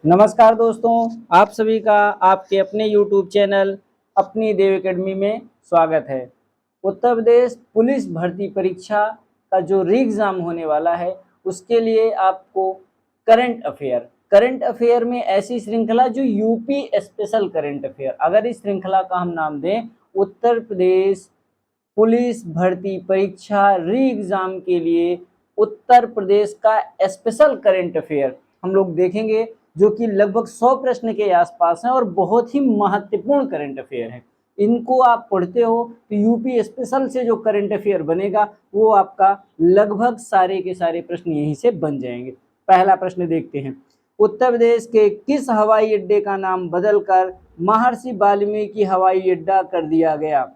नमस्कार दोस्तों, आप सभी का आपके अपने YouTube चैनल अपनी देव एकेडमी में स्वागत है। उत्तर प्रदेश पुलिस भर्ती परीक्षा का जो री एग्ज़ाम होने वाला है उसके लिए आपको करंट अफेयर में ऐसी श्रृंखला जो यूपी स्पेशल करंट अफेयर, अगर इस श्रृंखला का हम नाम दें उत्तर प्रदेश पुलिस भर्ती परीक्षा री एग्ज़ाम के लिए उत्तर प्रदेश का स्पेशल करंट अफेयर हम लोग देखेंगे, जो कि लगभग 100 प्रश्न के आसपास हैं और बहुत ही महत्वपूर्ण करंट अफेयर है। इनको आप पढ़ते हो तो यूपी स्पेशल से जो करंट अफेयर बनेगा वो आपका लगभग सारे के सारे प्रश्न यहीं से बन जाएंगे। पहला प्रश्न देखते हैं, उत्तर प्रदेश के किस हवाई अड्डे का नाम बदलकर महर्षि वाल्मीकि हवाई अड्डा कर दिया गया?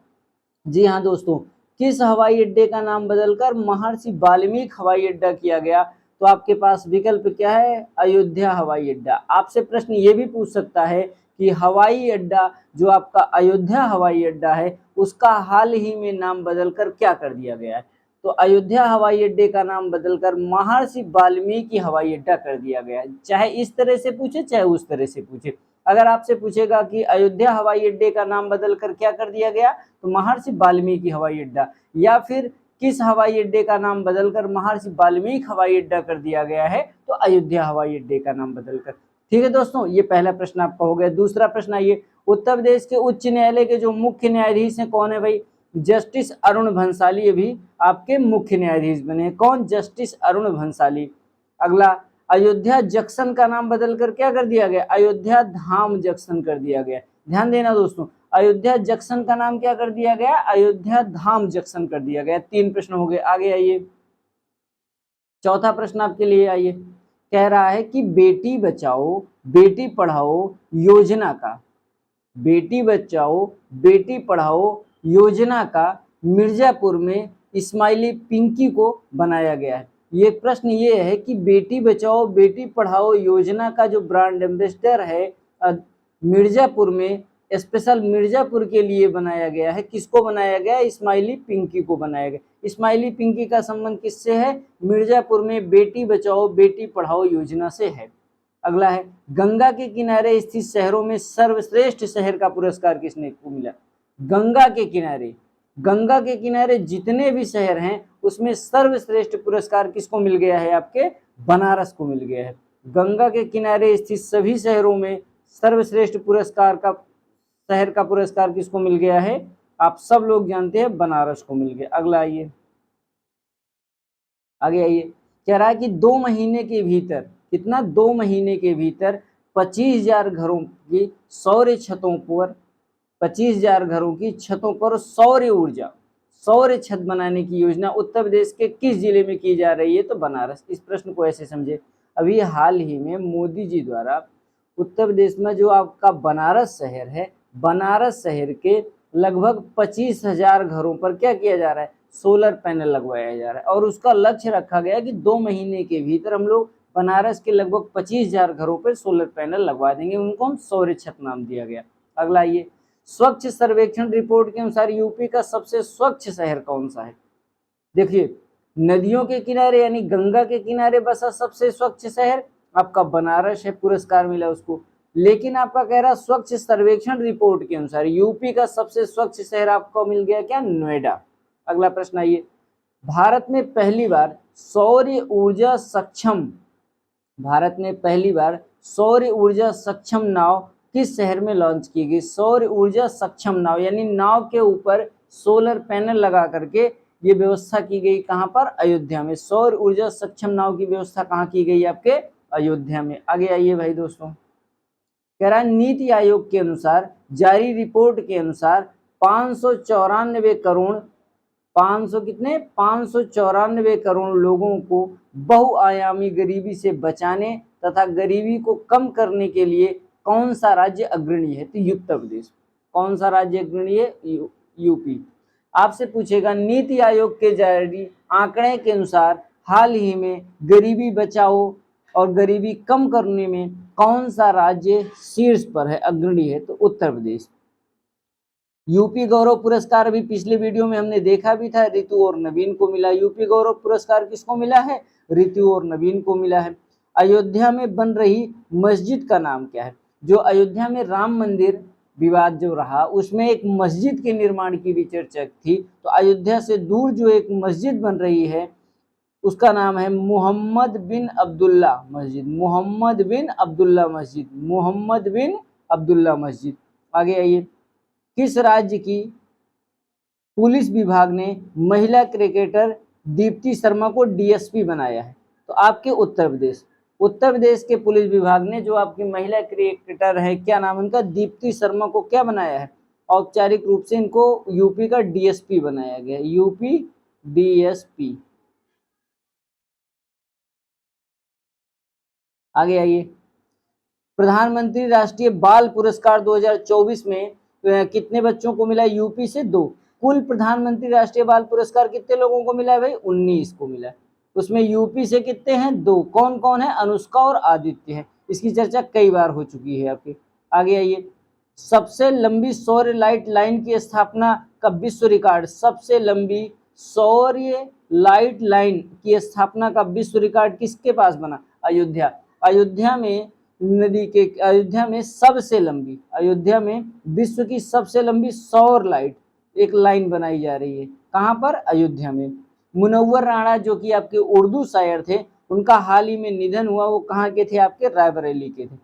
जी हाँ दोस्तों, किस हवाई अड्डे का नाम बदलकर महर्षि वाल्मीकि हवाई अड्डा किया गया? तो आपके पास विकल्प क्या है? अयोध्या हवाई अड्डा। आपसे प्रश्न ये भी पूछ सकता है कि हवाई अड्डा जो आपका अयोध्या हवाई अड्डा है उसका हाल ही में नाम बदलकर क्या कर दिया गया है? तो अयोध्या हवाई अड्डे का नाम बदलकर महर्षि वाल्मीकि हवाई अड्डा कर दिया गया है। चाहे इस तरह से पूछे चाहे उस तरह से पूछे, अगर आपसे पूछेगा कि अयोध्या हवाई अड्डे का नाम बदलकर क्या कर दिया गया तो महर्षि वाल्मीकि हवाई अड्डा, या फिर किस हवाई अड्डे का नाम बदलकर महर्षि वाल्मीकि हवाई अड्डा कर दिया गया है तो अयोध्या हवाई अड्डे का नाम बदलकर। ठीक है दोस्तों, ये पहला प्रश्न आपका हो गया। दूसरा प्रश्न आइए, उत्तर प्रदेश के उच्च न्यायालय के जो मुख्य न्यायाधीश हैं कौन है भाई? जस्टिस अरुण भंसाली अभी आपके मुख्य न्यायाधीश बने। कौन? जस्टिस अरुण भंसाली। अगला, अयोध्या जंक्शन का नाम बदलकर क्या कर दिया गया? अयोध्या धाम जंक्शन कर दिया गया। ध्यान देना दोस्तों, अयोध्या जंक्शन का नाम क्या कर दिया गया? अयोध्या धाम जंक्शन कर दिया गया। 3 प्रश्न हो गए। आगे आइए, चौथा प्रश्न आपके लिए आइए, कह रहा है कि बेटी बचाओ बेटी पढ़ाओ योजना का, बेटी बचाओ बेटी पढ़ाओ योजना का मिर्जापुर में इस्माइली पिंकी को बनाया गया है। ये प्रश्न ये है कि बेटी बचाओ बेटी पढ़ाओ योजना का जो ब्रांड एम्बेसडर है मिर्जापुर में, स्पेशल मिर्जापुर के लिए बनाया गया है। किसको बनाया गया? इस्माइली पिंकी को बनाया गया। इस्माइली पिंकी का संबंध किससे है? मिर्जापुर में बेटी बचाओ बेटी पढ़ाओ योजना से है। अगला है, गंगा के किनारे स्थित शहरों में सर्वश्रेष्ठ शहर का पुरस्कार किसने को मिला? गंगा के किनारे जितने भी शहर हैं उसमें सर्वश्रेष्ठ पुरस्कार किसको मिल गया है? आपके बनारस को मिल गया है। गंगा के किनारे स्थित सभी शहरों में सर्वश्रेष्ठ पुरस्कार का शहर का पुरस्कार किसको मिल गया है? आप सब लोग जानते हैं, बनारस को मिल गया। अगला आइए, आगे आइए, कह रहा है कि 2 महीने के भीतर, कितना? 2 महीने के भीतर 25,000 घरों की सौर छतों पर 25,000 घरों की छतों पर सौर छत बनाने की योजना उत्तर प्रदेश के किस जिले में की जा रही है? तो बनारस। इस प्रश्न को ऐसे समझे, अभी हाल ही में मोदी जी द्वारा उत्तर प्रदेश में जो आपका बनारस शहर है, बनारस शहर के लगभग 25,000 घरों पर क्या किया जा रहा है? सोलर पैनल लगवाया जा रहा है, और उसका लक्ष्य रखा गया कि 2 महीने के भीतर हम लोग बनारस के लगभग 25,000 घरों पर सोलर पैनल लगवा देंगे। उनको हम सौर छत नाम दिया गया। अगला ये, स्वच्छ सर्वेक्षण रिपोर्ट के अनुसार यूपी का सबसे स्वच्छ शहर कौन सा है? देखिए, नदियों के किनारे यानी गंगा के किनारे बसा सबसे स्वच्छ शहर आपका बनारस है, पुरस्कार मिला उसको। लेकिन आपका कह रहा स्वच्छ सर्वेक्षण रिपोर्ट के अनुसार यूपी का सबसे स्वच्छ शहर आपको मिल गया क्या? नोएडा। अगला प्रश्न आइए, भारत में पहली बार सौर ऊर्जा सक्षम भारत में पहली बार सौर ऊर्जा सक्षम नाव किस शहर में लॉन्च की गई? सौर ऊर्जा सक्षम नाव यानी नाव के ऊपर सोलर पैनल लगा करके ये व्यवस्था की गई। कहां पर? अयोध्या में। सौर ऊर्जा सक्षम नाव की व्यवस्था कहां की गई? आपके अयोध्या में। आगे आइए भाई दोस्तों, कह रहा है नीति आयोग के अनुसार जारी रिपोर्ट के अनुसार 594 करोड़ 500 कितने 594 करोड़ लोगों को बहुआयामी गरीबी से बचाने तथा गरीबी को कम करने के लिए कौन सा राज्य अग्रणी है? तो उत्तर प्रदेश। कौन सा राज्य अग्रणी है? यूपी। आपसे पूछेगा नीति आयोग के जारी आंकड़े के अनुसार हाल ही में गरीबी बचाओ और गरीबी कम करने में कौन सा राज्य शीर्ष पर है, अग्रणी है? तो उत्तर प्रदेश। यूपी गौरव पुरस्कार अभी पिछले वीडियो में हमने देखा भी था, ऋतु और नवीन को मिला। यूपी गौरव पुरस्कार किसको मिला है? ऋतु और नवीन को मिला है। अयोध्या में बन रही मस्जिद का नाम क्या है? जो अयोध्या में राम मंदिर विवाद जो रहा उसमें एक मस्जिद के निर्माण की भी चर्चा थी, तो अयोध्या से दूर जो एक मस्जिद बन रही है उसका नाम है मोहम्मद बिन अब्दुल्ला मस्जिद। मोहम्मद बिन अब्दुल्ला मस्जिद, मोहम्मद बिन अब्दुल्ला मस्जिद। आगे आइए, किस राज्य की पुलिस विभाग ने महिला क्रिकेटर दीप्ति शर्मा को डीएसपी बनाया है? तो आपके उत्तर प्रदेश, उत्तर प्रदेश के पुलिस विभाग ने जो आपकी महिला क्रिकेटर है, क्या नाम उनका, दीप्ति शर्मा को क्या बनाया है? औपचारिक रूप से इनको यूपी का डीएसपी बनाया गया, यूपी डीएसपी। आगे आइए, प्रधानमंत्री राष्ट्रीय बाल पुरस्कार 2024 में कितने बच्चों को मिला? यूपी से 2। कुल प्रधानमंत्री राष्ट्रीय बाल पुरस्कार कितने लोगों को मिला है भाई? 19 को मिला है। उसमें यूपी से कितने हैं? 2। कौन कौन है? अनुष्का और आदित्य है। इसकी चर्चा कई बार हो चुकी है आपकी। आगे आइए, सबसे लंबी सौर लाइट लाइन की स्थापना का विश्व रिकॉर्ड, सबसे लंबी सौर्य लाइट लाइन की स्थापना का विश्व रिकॉर्ड किसके पास बना? अयोध्या। अयोध्या में नदी के, अयोध्या में सबसे लंबी, अयोध्या में विश्व की सबसे लंबी सौर लाइट एक लाइन बनाई जा रही है। कहाँ पर? अयोध्या में। मुनव्वर राणा जो कि आपके उर्दू शायर थे, उनका हाल ही में निधन हुआ। वो कहाँ के थे? आपके रायबरेली के थे।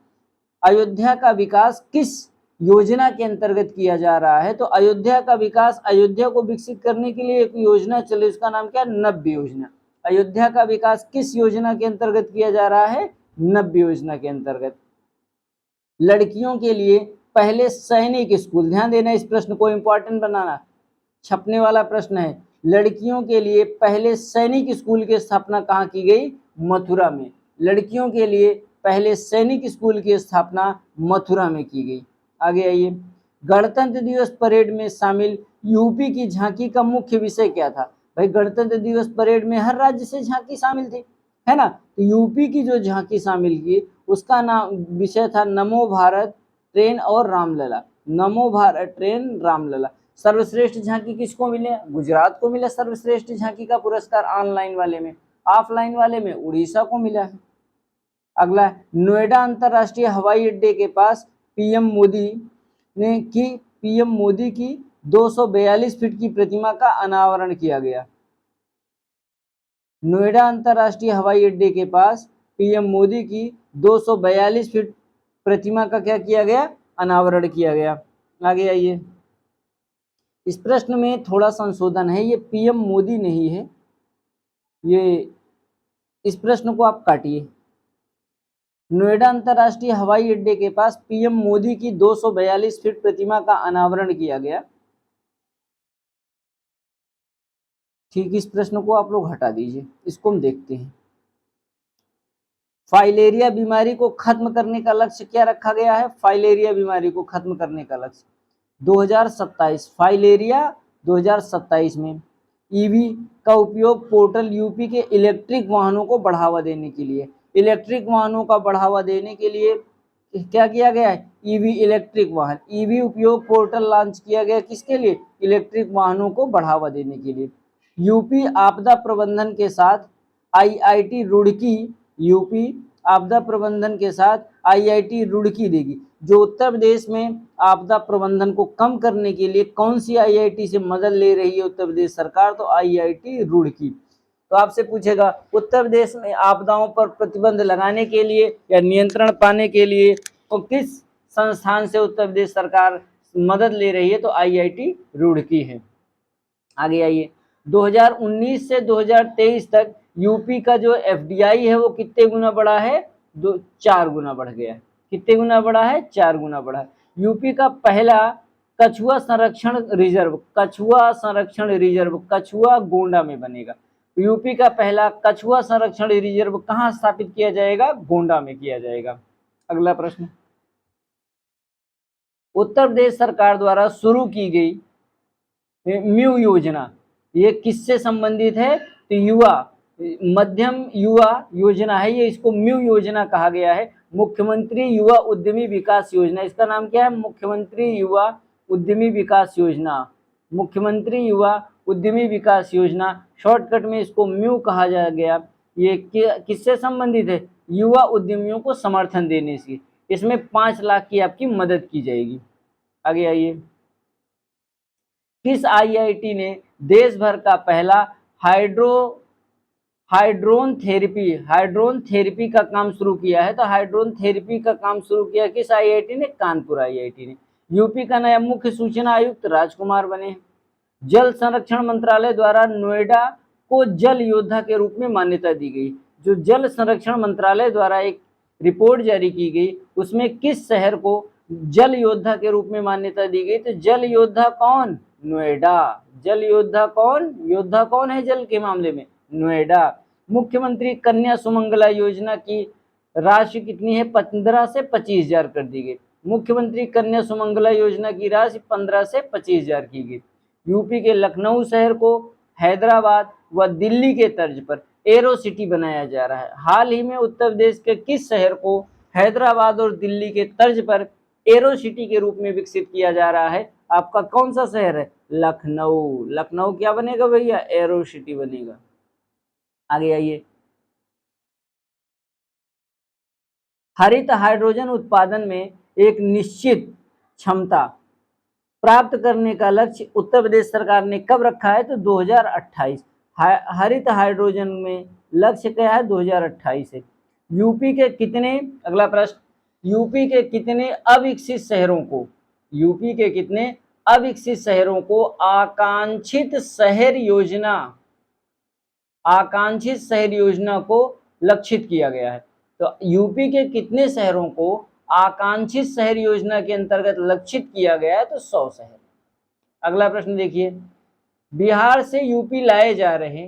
अयोध्या का विकास किस योजना के अंतर्गत किया जा रहा है? तो अयोध्या का विकास, अयोध्या को विकसित करने के लिए एक योजना चले, उसका नाम क्या? नव्य योजना। अयोध्या का विकास किस योजना के अंतर्गत किया जा रहा है? नव्य योजना के अंतर्गत। लड़कियों के लिए पहले सैनिक स्कूल, ध्यान देना इस प्रश्न को, इंपॉर्टेंट बनाना, छपने वाला प्रश्न है। लड़कियों के लिए पहले सैनिक स्कूल की स्थापना कहाँ की गई? मथुरा में। लड़कियों के लिए पहले सैनिक स्कूल की स्थापना मथुरा में की गई। आगे आइए, गणतंत्र दिवस परेड में शामिल यूपी की झांकी का मुख्य विषय क्या था? भाई गणतंत्र दिवस परेड में हर राज्य से झांकी शामिल थी, है ना? तो यूपी की जो झांकी शामिल की उसका नाम, विषय था नमो भारत ट्रेन और रामलला। नमो भारत ट्रेन रामलला। सर्वश्रेष्ठ झांकी किसको मिले? गुजरात को मिला सर्वश्रेष्ठ झांकी का पुरस्कार ऑनलाइन वाले में। ऑफलाइन वाले में उड़ीसा को मिला है। अगला, नोएडा अंतरराष्ट्रीय हवाई अड्डे के पास पीएम मोदी की 242 फीट की प्रतिमा का अनावरण किया गया। नोएडा अंतरराष्ट्रीय हवाई अड्डे के पास पीएम मोदी की 242 फीट प्रतिमा का क्या किया गया? अनावरण किया गया। आगे आइए, इस प्रश्न में थोड़ा संशोधन है, ये पीएम मोदी नहीं है, ये, इस प्रश्न को आप काटिए। नोएडा अंतरराष्ट्रीय हवाई अड्डे के पास पीएम मोदी की 242 फीट प्रतिमा का अनावरण किया गया। ठीक, इस प्रश्न को आप लोग हटा दीजिए, इसको हम देखते हैं। फाइलेरिया बीमारी को खत्म करने का लक्ष्य क्या रखा गया है? फाइलेरिया बीमारी को खत्म करने का लक्ष्य 2027, फाइलेरिया 2027 में। ईवी का उपयोग पोर्टल यूपी के इलेक्ट्रिक वाहनों को बढ़ावा देने के लिए, इलेक्ट्रिक वाहनों का बढ़ावा देने के लिए क्या किया गया है? ईवी, इलेक्ट्रिक वाहन, ईवी उपयोग पोर्टल लॉन्च किया गया, किसके लिए? इलेक्ट्रिक वाहनों को बढ़ावा देने के लिए। यूपी आपदा प्रबंधन के साथ आईआईटी रुड़की, यूपी आपदा प्रबंधन के साथ आईआईटी रुड़की देगी। जो उत्तर प्रदेश में आपदा प्रबंधन को कम करने के लिए कौन सी आईआईटी से मदद ले रही है उत्तर प्रदेश सरकार? तो आईआईटी रुड़की। तो आपसे पूछेगा उत्तर प्रदेश में आपदाओं पर प्रतिबंध लगाने के लिए या नियंत्रण पाने के लिए तो किस संस्थान से उत्तर प्रदेश सरकार मदद ले रही है? तो आईआईटी रुड़की है। आगे आइए, 2019 से 2023 तक यूपी का जो एफडीआई है वो कितने गुना बढ़ा है? 4 गुना बढ़ गया। कितने गुना बढ़ा है? 4 गुना बढ़ा। यूपी का पहला कछुआ संरक्षण रिजर्व, कछुआ संरक्षण रिजर्व, कछुआ गोंडा में बनेगा। यूपी का पहला कछुआ संरक्षण रिजर्व कहाँ स्थापित किया जाएगा? गोंडा में किया जाएगा। अगला प्रश्न, उत्तर प्रदेश सरकार द्वारा शुरू की गई म्यू योजना, ये किससे संबंधित है? तो युवा, मध्यम युवा योजना है ये, इसको म्यू योजना कहा गया है। मुख्यमंत्री युवा उद्यमी विकास योजना, इसका नाम क्या है? मुख्यमंत्री युवा उद्यमी विकास योजना, मुख्यमंत्री युवा उद्यमी विकास योजना, शॉर्टकट में इसको म्यू कहा जा गया। ये किससे संबंधित है? युवा उद्यमियों को समर्थन देने से। इसमें 5 लाख की आपकी मदद की जाएगी। आगे आइए, किस आईआईटी ने देश भर का पहला हाइड्रोन थेरेपी का काम शुरू किया है? तो हाइड्रोन थेरेपी का काम शुरू किया किस आईआईटी ने? कानपुर आईआईटी ने। यूपी का नया मुख्य सूचना आयुक्त राजकुमार बने हैं। जल संरक्षण मंत्रालय द्वारा नोएडा को जल योद्धा के रूप में मान्यता दी गई। जो जल संरक्षण मंत्रालय द्वारा एक रिपोर्ट जारी की गई, उसमें किस शहर को जल योद्धा के रूप में मान्यता दी गई? तो जल योद्धा कौन? नोएडा। जल योद्धा कौन? योद्धा कौन है जल के मामले में? नोएडा। मुख्यमंत्री कन्या सुमंगला योजना की राशि कितनी है? 15 से 25,000 कर दी गई। मुख्यमंत्री कन्या सुमंगला योजना की राशि 15 से 25,000 की गई। यूपी के लखनऊ शहर को हैदराबाद व दिल्ली के तर्ज पर एरो सिटी बनाया जा रहा है। हाल ही में उत्तर प्रदेश के किस शहर को हैदराबाद और दिल्ली के तर्ज पर एरो सिटी के रूप में विकसित किया जा रहा है? आपका कौन सा शहर है? लखनऊ। लखनऊ क्या बनेगा भैया? एरो सिटी बनेगा। आगे आइए, हरित हाइड्रोजन उत्पादन में एक निश्चित क्षमता प्राप्त करने का लक्ष्य उत्तर प्रदेश सरकार ने कब रखा है? तो 2028। हरित हाइड्रोजन में लक्ष्य क्या है? 2028 है। यूपी के कितने, अगला प्रश्न, यूपी के कितने अविकसित शहरों को, यूपी के कितने अविकसित शहरों को आकांक्षित शहर योजना को लक्षित किया गया है? तो यूपी के कितने शहरों को आकांक्षित शहर योजना के अंतर्गत लक्षित किया गया है? तो 100 शहर। अगला प्रश्न देखिए, बिहार से यूपी लाए जा रहे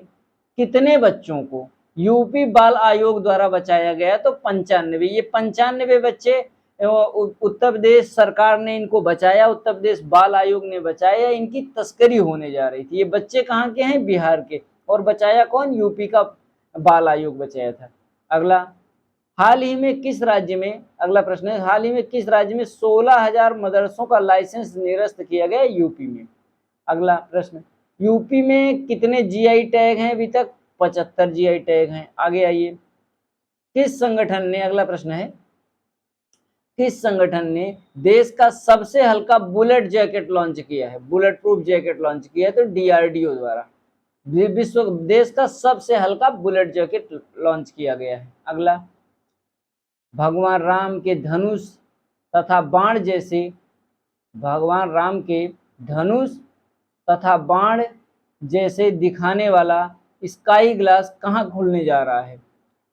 कितने बच्चों को यूपी बाल आयोग द्वारा बचाया गया? तो 95। ये 95 बच्चे उत्तर प्रदेश सरकार ने इनको बचाया, उत्तर प्रदेश बाल आयोग ने बचाया। इनकी तस्करी होने जा रही थी। ये बच्चे कहाँ के हैं? बिहार के। और बचाया कौन? यूपी का बाल आयोग बचाया था। अगला, हाल ही में किस राज्य में, अगला प्रश्न है, हाल ही में किस राज्य में 16,000 मदरसों का लाइसेंस निरस्त किया गया? यूपी में। अगला प्रश्न, यूपी में कितने जीआई टैग हैं अभी तक? 75 जीआई टैग हैं। आगे आइए, किस संगठन ने, अगला प्रश्न है, किस संगठन ने देश का सबसे हल्का बुलेट जैकेट लॉन्च किया है? बुलेट प्रूफ जैकेट लॉन्च किया है? तो डीआरडीओ द्वारा विश्व देश का सबसे हल्का बुलेट जैकेट लॉन्च किया गया है। अगला, भगवान राम के धनुष तथा बाण जैसे, भगवान राम के धनुष तथा बाण जैसे दिखाने वाला स्काई ग्लास कहाँ खुलने जा रहा है?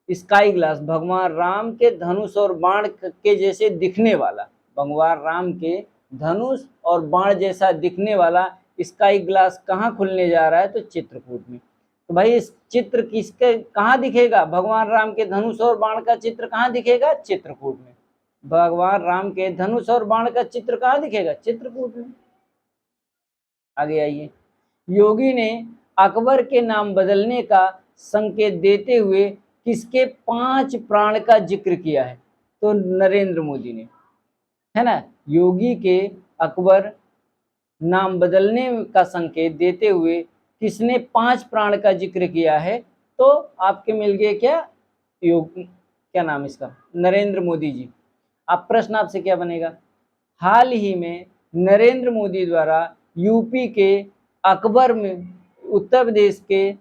स्काई ग्लास, भगवान राम के धनुष और बाण के जैसे दिखने वाला, भगवान राम के धनुष और बाण जैसा दिखने वाला स्काई ग्लास कहाँ खुलने जा रहा है? तो चित्रकूट में। तो भाई इस चित्र किसके कहाँ दिखेगा? भगवान राम के धनुष और बाण का चित्र कहाँ दिखेगा? चित्रकूट में। भगवान राम के धनुष और बाण का चित्र कहाँ दिखेगा? चित्रकूट में। आगे आइए, योगी ने अकबर के नाम बदलने का संकेत देते हुए किसके 5 प्राण का जिक्र किया है? तो नरेंद्र मोदी ने, है ना। योगी के अकबर नाम बदलने का संकेत देते हुए किसने 5 प्राण का जिक्र किया है? तो आपके मिल गए क्या? क्या नाम इसका? नरेंद्र मोदी जी। अब प्रश्न आपसे क्या बनेगा, हाल ही में नरेंद्र मोदी द्वारा यूपी के अकबर में उत्तर प्रदेश के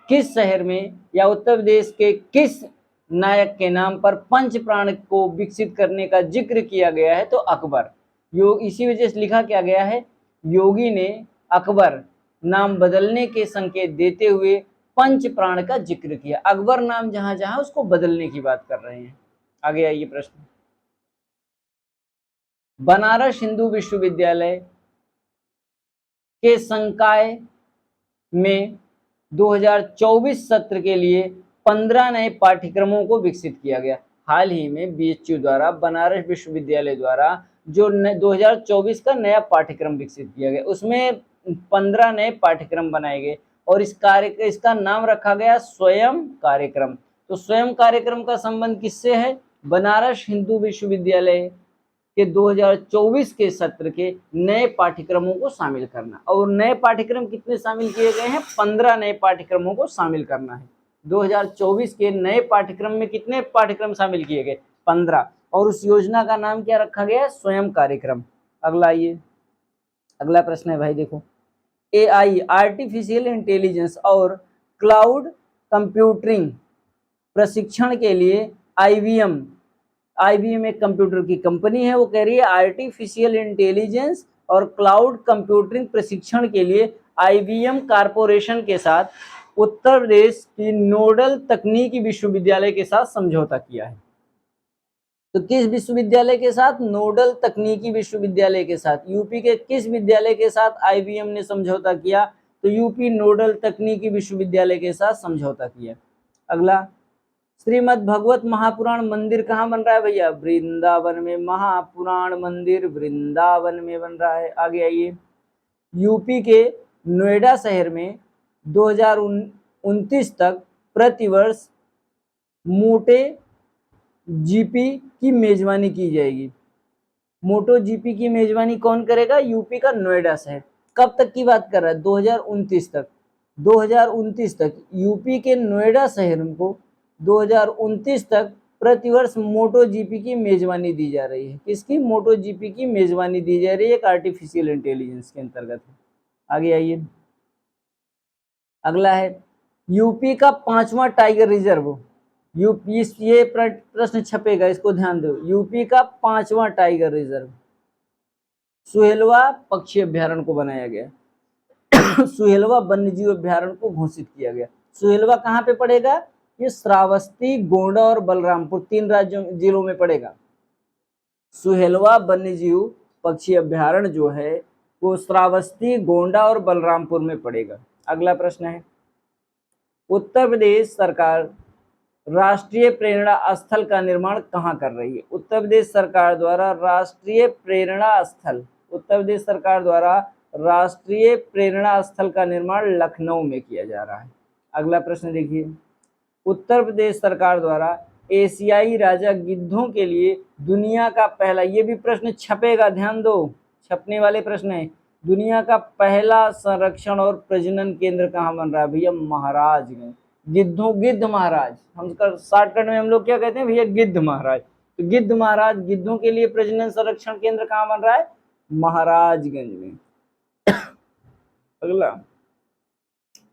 किस शहर में या उत्तर प्रदेश के किस नायक के नाम पर पंच प्राण को विकसित करने का जिक्र किया गया है? तो अकबर। इसी वजह से लिखा क्या गया है, योगी ने अकबर नाम बदलने के संकेत देते हुए पंच प्राण का जिक्र किया। अकबर नाम जहां जहां उसको बदलने की बात कर रहे हैं। आगे आइए प्रश्न, बनारस हिंदू विश्वविद्यालय के संकाय में 2024 सत्र के लिए 15 नए पाठ्यक्रमों को विकसित किया गया। हाल ही में बीएचयू द्वारा, बनारस विश्वविद्यालय द्वारा जो 2024 का नया पाठ्यक्रम विकसित किया गया, उसमें 15 नए पाठ्यक्रम बनाए गए और इसका नाम रखा गया स्वयं कार्यक्रम। तो स्वयं कार्यक्रम का संबंध किससे है? बनारस हिंदू विश्वविद्यालय के 2024 के सत्र के नए पाठ्यक्रमों को शामिल करना। और नए पाठ्यक्रम कितने शामिल किए गए हैं? 15 नए पाठ्यक्रमों को शामिल करना है। 2024 के नए पाठ्यक्रम में कितने पाठ्यक्रम शामिल किए गए? 15। और उस योजना का नाम क्या रखा गया? स्वयं कार्यक्रम। अगला आइए, अगला प्रश्न है भाई, देखो, एआई आर्टिफिशियल इंटेलिजेंस और क्लाउड कंप्यूटिंग प्रशिक्षण के लिए आईबीएम एक कंप्यूटर की कंपनी है, वो कह रही है आर्टिफिशियल इंटेलिजेंस और क्लाउड कंप्यूटिंग प्रशिक्षण के लिए आईबीएम कारपोरेशन के साथ उत्तर प्रदेश की नोडल तकनीकी विश्वविद्यालय के साथ समझौता किया है। तो किस विश्वविद्यालय के साथ? नोडल तकनीकी विश्वविद्यालय के साथ। यूपी के किस विद्यालय के साथ आईबीएम ने समझौता किया? तो यूपी नोडल तकनीकी विश्वविद्यालय के साथ समझौता किया। अगला, श्रीमद् भगवत महापुराण मंदिर कहाँ बन रहा है भैया? वृंदावन में। महापुराण मंदिर वृंदावन में बन रहा है। आगे आइए, यूपी के नोएडा शहर में 2029 तक प्रतिवर्ष मोटे जीपी की मेजबानी की जाएगी। मोटो जीपी की मेजबानी कौन करेगा? यूपी का नोएडा शहर। कब तक की बात कर रहा है? 2029 तक। 2029 तक यूपी के नोएडा शहर को 2029 तक प्रतिवर्ष मोटो जीपी की मेजबानी दी जा रही है। किसकी? मोटो जीपी की मेजबानी दी जा रही है, एक आर्टिफिशियल इंटेलिजेंस के अंतर्गत है। आगे आइए, अगला है यूपी का 5वां टाइगर रिजर्व। यूपी, ये प्रश्न छपेगा, इसको ध्यान दो। यूपी का 5वां टाइगर रिजर्व सुहेलवा पक्षी अभ्यारण्य को बनाया गया। सुहेलवा वन्यजीव अभ्यारण्य को घोषित किया गया। सुहेलवा कहाँ पे पड़ेगा? ये श्रावस्ती, गोंडा और बलरामपुर 3 जिलों में पड़ेगा। सुहेलवा वन्यजीव पक्षी अभ्यारण्य जो है वो श्रावस्ती, गोंडा और बलरामपुर में पड़ेगा। अगला प्रश्न है, उत्तर प्रदेश सरकार राष्ट्रीय प्रेरणा स्थल का निर्माण कहाँ कर रही है? उत्तर प्रदेश सरकार द्वारा राष्ट्रीय प्रेरणा स्थल, उत्तर प्रदेश सरकार द्वारा राष्ट्रीय प्रेरणा स्थल का निर्माण लखनऊ में किया जा रहा है। अगला प्रश्न देखिए, उत्तर प्रदेश सरकार द्वारा एशियाई राजा गिद्धों के लिए दुनिया का पहला, ये भी प्रश्न छपेगा, ध्यान दो, छपने वाले प्रश्न है, दुनिया का पहला संरक्षण और प्रजनन केंद्र कहाँ बन रहा है भैया? महाराजगंज। गिद्धों, गिद्ध महाराज, हम शॉर्टकट में हम लोग क्या कहते हैं भैया? गिद्ध महाराज। तो गिद्ध महाराज, गिद्धों के लिए प्रजनन संरक्षण केंद्र कहाँ बन रहा है? महाराजगंज में।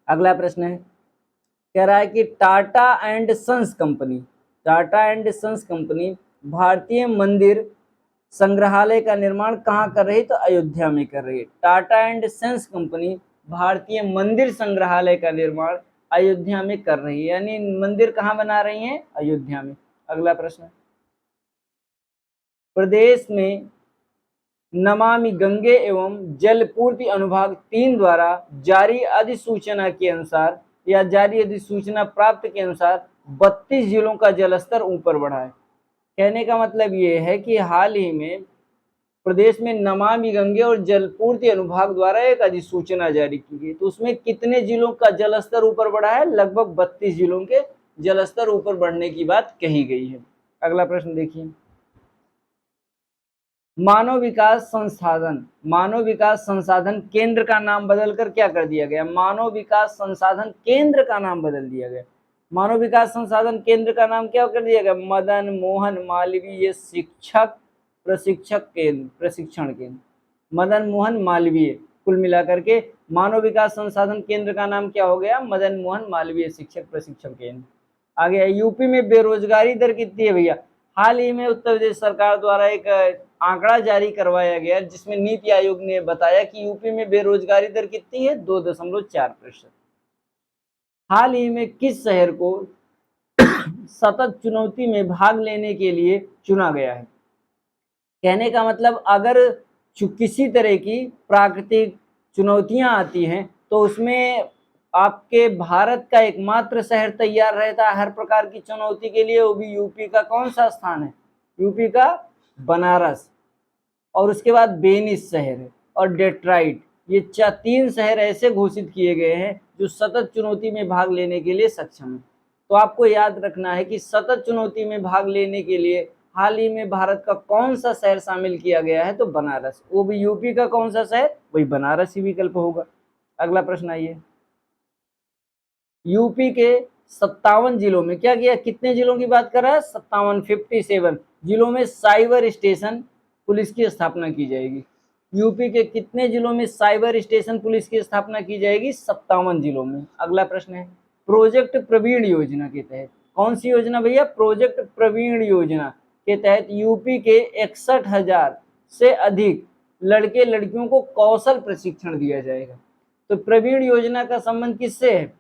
अगला प्रश्न है, कह रहा है कि टाटा एंड सन्स कंपनी भारतीय मंदिर संग्रहालय का निर्माण कहाँ कर रही है? तो अयोध्या में कर रही है। टाटा एंड सन्स कंपनी भारतीय मंदिर संग्रहालय का निर्माण अयोध्या में कर रही है, यानी मंदिर कहाँ बना रही हैं? अयोध्या में। अगला प्रश्न, प्रदेश में नमामि गंगे एवं जलपूर्ति अनुभाग 3 द्वारा जारी अधिसूचना के अनुसार या जारी अधिसूचना प्राप्त के अनुसार 32 जिलों का जलस्तर ऊपर बढ़ा है। कहने का मतलब ये है कि हाल ही में प्रदेश में नमामि गंगे और जलपूर्ति अनुभाग द्वारा एक अधिसूचना जारी की गई, तो उसमें कितने जिलों का जलस्तर ऊपर बढ़ा है? लगभग 32 जिलों के जलस्तर ऊपर बढ़ने की बात कही गई है। अगला प्रश्न देखिए, मानव विकास संसाधन केंद्र का नाम बदलकर क्या कर दिया गया? मानव विकास संसाधन केंद्र का नाम बदल दिया गया। मानव विकास संसाधन केंद्र का नाम क्या कर दिया गया? मदन मोहन मालवीय शिक्षक प्रशिक्षण केंद्र, मदन मोहन मालवीय। कुल मिलाकर के मानव विकास संसाधन केंद्र का नाम क्या हो गया? मदन मोहन मालवीय शिक्षक प्रशिक्षण केंद्र। आगे, यूपी में बेरोजगारी दर कितनी है भैया? हाल ही में उत्तर प्रदेश सरकार द्वारा एक आंकड़ा जारी करवाया गया जिसमें नीति आयोग ने बताया कि यूपी में बेरोजगारी दर कितनी है? 2.4%। हाल ही में किस शहर को सतत चुनौती में भाग लेने के लिए चुना गया है? कहने का मतलब, अगर किसी तरह की प्राकृतिक चुनौतियां आती हैं तो उसमें आपके भारत का एकमात्र शहर तैयार रहता है हर प्रकार की चुनौती के लिए, वो भी यूपी का कौन सा स्थान है? यूपी का बनारस, और उसके बाद बेनिस शहर है और डेट्राइट। ये 3 शहर ऐसे घोषित किए गए हैं जो सतत चुनौती में भाग लेने के लिए सक्षम है। तो आपको याद रखना है कि सतत चुनौती में भाग लेने के लिए हाल ही में भारत का कौन सा शहर शामिल किया गया है? तो बनारस। वो भी यूपी का कौन सा शहर? वही बनारस ही विकल्प होगा। अगला प्रश्न आइए, यूपी के 57 जिलों में क्या किया, कितने जिलों की बात कर रहा है, 57 जिलों में साइबर स्टेशन पुलिस की स्थापना की जाएगी। यूपी के कितने जिलों में साइबर स्टेशन पुलिस की स्थापना की जाएगी, 57 जिलों में। अगला प्रश्न है, प्रोजेक्ट प्रवीण योजना के तहत, कौन सी योजना भैया, प्रोजेक्ट प्रवीण योजना के तहत यूपी के 61,000 से अधिक लड़के लड़कियों को कौशल प्रशिक्षण दिया जाएगा। तो प्रवीण योजना का संबंध किससे है,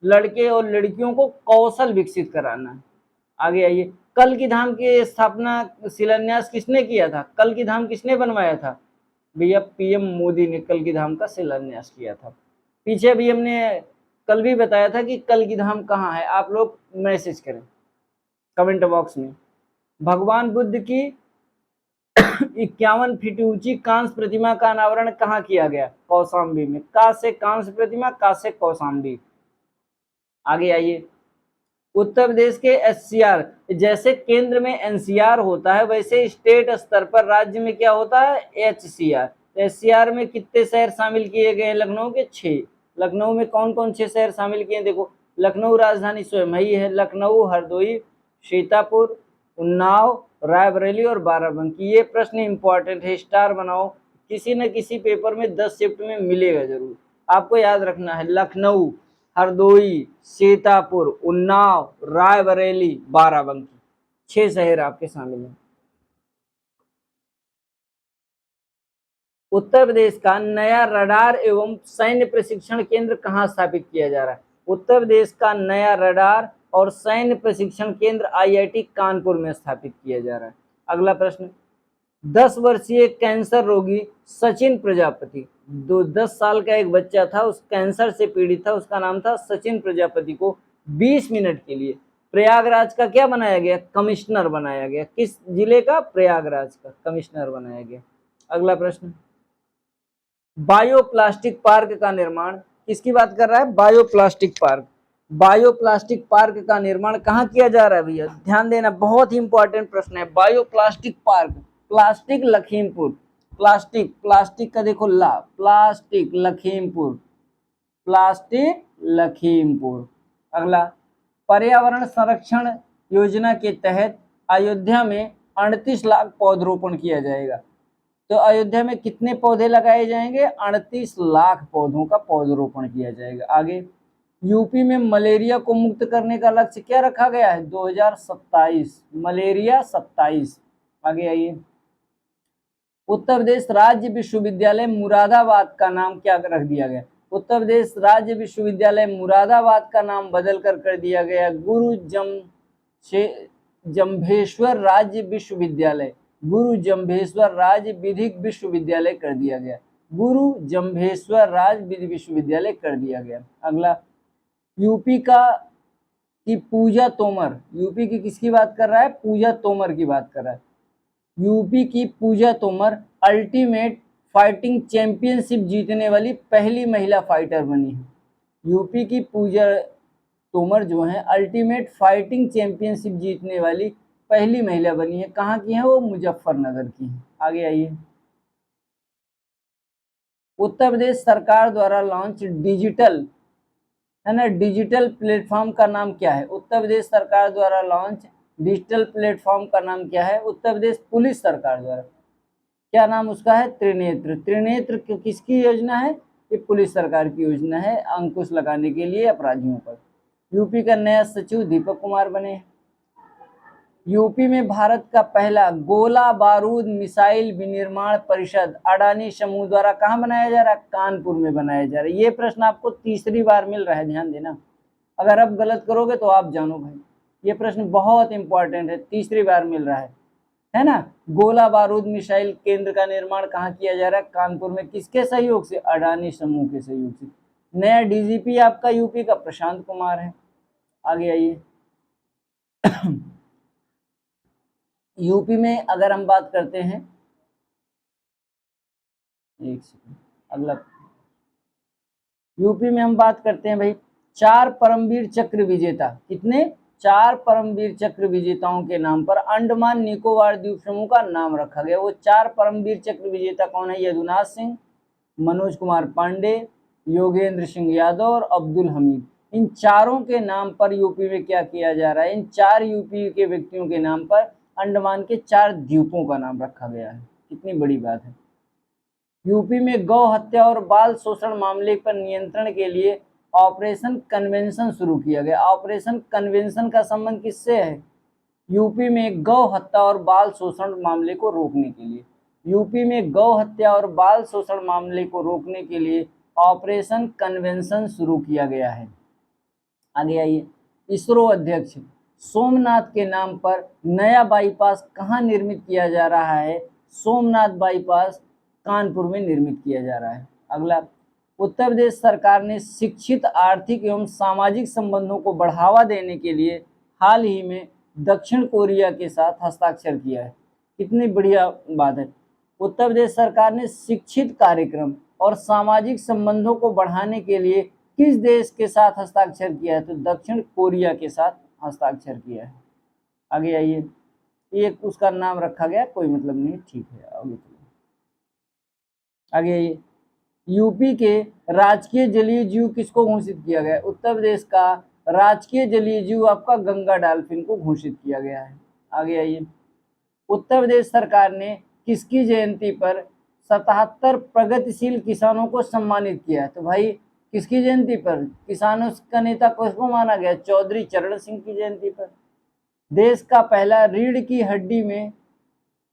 लड़के और लड़कियों को कौशल विकसित कराना है। आगे आइए, कल की धाम की स्थापना शिलान्यास किसने किया था, कल की धाम किसने बनवाया था भैया, पीएम मोदी ने कल की धाम का शिलान्यास किया था। पीछे भी हमने कल भी बताया था कि कल की धाम कहाँ है, आप लोग मैसेज करें कमेंट बॉक्स में। भगवान बुद्ध की 51 फीट ऊंची कांस्य प्रतिमा का अनावरण कहाँ किया गया, कौशाम्बी में। का से कांस्य प्रतिमा, का से कौशाम्बी। आगे आइए, उत्तर प्रदेश के एससीआर, जैसे केंद्र में एनसीआर होता है वैसे स्टेट स्तर पर राज्य में क्या होता है, एचसीआर। एससीआर में कितने शहर शामिल किए गए हैं, लखनऊ के 6। लखनऊ में कौन कौन 6 शहर शामिल किए हैं, देखो लखनऊ राजधानी स्वयं ही है, लखनऊ, हरदोई, सीतापुर, उन्नाव, रायबरेली और बाराबंकी। ये प्रश्न इंपॉर्टेंट है, स्टार बनाओ, किसी न किसी पेपर में 10 शिफ्ट में मिलेगा जरूर। आपको याद रखना है, लखनऊ, हरदोई, सीतापुर, उन्नाव, रायबरेली, बाराबंकी, 6 शहर आपके शामिल हैं। उत्तर प्रदेश का नया रडार एवं सैन्य प्रशिक्षण केंद्र कहाँ स्थापित किया जा रहा है, उत्तर प्रदेश का नया रडार और सैन्य प्रशिक्षण केंद्र आईआईटी कानपुर में स्थापित किया जा रहा है। अगला प्रश्न, 10 वर्षीय कैंसर रोगी सचिन प्रजापति, 10 साल का एक बच्चा था, उस कैंसर से पीड़ित था, उसका नाम था सचिन प्रजापति को 20 मिनट के लिए प्रयागराज का क्या बनाया गया, कमिश्नर बनाया गया। किस जिले का, प्रयागराज का कमिश्नर बनाया गया। अगला प्रश्न, बायोप्लास्टिक पार्क का निर्माण, किसकी बात कर रहा है, बायोप्लास्टिक पार्क। बायोप्लास्टिक पार्क का निर्माण कहाँ किया जा रहा है भैया, ध्यान देना, बहुत ही इंपॉर्टेंट प्रश्न है। Bioplastic park, plastic Lakhimpur, plastic, plastic का देखो ला, प्लास्टिक लखीमपुर, प्लास्टिक लखीमपुर। अगला, पर्यावरण संरक्षण योजना के तहत अयोध्या में 38 लाख पौधरोपण किया जाएगा। तो अयोध्या में कितने पौधे लगाए जाएंगे, 38 लाख पौधों का पौधरोपण किया जाएगा। आगे, यूपी में मलेरिया को मुक्त करने का लक्ष्य क्या रखा गया है, 2027, मलेरिया 27। आगे आइए, उत्तर प्रदेश राज्य विश्वविद्यालय मुरादाबाद का नाम क्या रख दिया गया, उत्तर प्रदेश राज्य विश्वविद्यालय मुरादाबाद का नाम बदल कर दिया गया गुरु जम्भेश्वर राज्य विश्वविद्यालय, गुरु जम्भेश्वर राज्य विधिक विश्वविद्यालय कर दिया गया, गुरु जम्भेश्वर राज्य विधि विश्वविद्यालय कर दिया गया। अगला, यूपी की पूजा तोमर, यूपी की किसकी बात कर रहा है, पूजा तोमर की बात कर रहा है। यूपी की पूजा तोमर अल्टीमेट फाइटिंग चैंपियनशिप जीतने वाली पहली महिला फाइटर बनी है। यूपी की पूजा तोमर जो है अल्टीमेट फाइटिंग चैंपियनशिप जीतने वाली पहली महिला बनी है। कहाँ की है वो, मुजफ्फरनगर की है। आगे आइए, उत्तर प्रदेश सरकार द्वारा लॉन्च डिजिटल, है ना, डिजिटल प्लेटफॉर्म का नाम क्या है, उत्तर प्रदेश सरकार द्वारा लॉन्च डिजिटल प्लेटफॉर्म का नाम क्या है, उत्तर प्रदेश पुलिस सरकार द्वारा, क्या नाम उसका है, त्रिनेत्र। त्रिनेत्र किसकी योजना है, ये पुलिस सरकार की योजना है, अंकुश लगाने के लिए अपराधियों पर। यूपी का नया सचिव दीपक कुमार बने। यूपी में भारत का पहला गोला बारूद मिसाइल विनिर्माण परिषद अडानी समूह द्वारा कहाँ बनाया जा रहा है, कानपुर में बनाया जा रहा है। ये प्रश्न आपको तीसरी बार मिल रहा है, ध्यान देना, अगर आप गलत करोगे तो आप जानो भाई, ये प्रश्न बहुत इंपॉर्टेंट है, तीसरी बार मिल रहा है ना। गोला बारूद मिसाइल केंद्र का निर्माण कहाँ किया जा रहा है, कानपुर में, किसके सहयोग से, अडानी समूह के सहयोग से। नया डीजीपी आपका यूपी का प्रशांत कुमार है। आगे आइए, यूपी में अगर हम बात करते हैं, एक सेकंड, अगला, यूपी में हम बात करते हैं भाई 4 परमवीर चक्र विजेता, कितने, 4 परमवीर चक्र विजेताओं के नाम पर अंडमान निकोबार द्वीप समूह का नाम रखा गया। वो 4 परमवीर चक्र विजेता कौन है, यदुनाथ सिंह, मनोज कुमार पांडे, योगेंद्र सिंह यादव और अब्दुल हमीद। इन चारों के नाम पर यूपी में क्या किया जा रहा है? इन 4 यूपी के व्यक्तियों के नाम पर अंडमान के 4 द्वीपों का नाम रखा गया है। कितनी बड़ी बात है। यूपी में गौ हत्या और बाल शोषण मामले पर नियंत्रण के लिए ऑपरेशन कन्वेंशन शुरू किया गया। ऑपरेशन कन्वेंशन का संबंध किससे है? यूपी में गौ हत्या और बाल शोषण मामले को रोकने के लिए। यूपी में गौ हत्या और बाल शोषण मामले को रोकने के लिए ऑपरेशन कन्वेंशन शुरू किया गया है। आगे आइए। इसरो अध्यक्ष सोमनाथ के नाम पर नया बाईपास कहाँ निर्मित किया जा रहा है? सोमनाथ बाईपास कानपुर में निर्मित किया जा रहा है। अगला, उत्तर प्रदेश सरकार ने शिक्षित, आर्थिक एवं सामाजिक संबंधों को बढ़ावा देने के लिए हाल ही में दक्षिण कोरिया के साथ हस्ताक्षर किया है। कितनी बढ़िया बात है। उत्तर प्रदेश सरकार ने शिक्षित कार्यक्रम और सामाजिक संबंधों को बढ़ाने के लिए किस देश के साथ हस्ताक्षर किया है? तो दक्षिण कोरिया के साथ हस्ताक्षर किया है। आगे आइए। एक उसका नाम रखा गया, कोई मतलब नहीं, ठीक है। आगे आइए। यूपी के राजकीय जलीय जीव किसको घोषित किया गया? उत्तर प्रदेश का राजकीय जलीय जीव आपका गंगा डॉल्फिन को घोषित किया गया है। आगे आइए। उत्तर प्रदेश सरकार ने किसकी जयंती पर 77 प्रगतिशील किसानों को सम्मानित किया है? तो भाई किसकी जयंती पर? किसानों का नेता किसको माना गया? चौधरी चरण सिंह की जयंती पर। देश का पहला रीढ़ की हड्डी में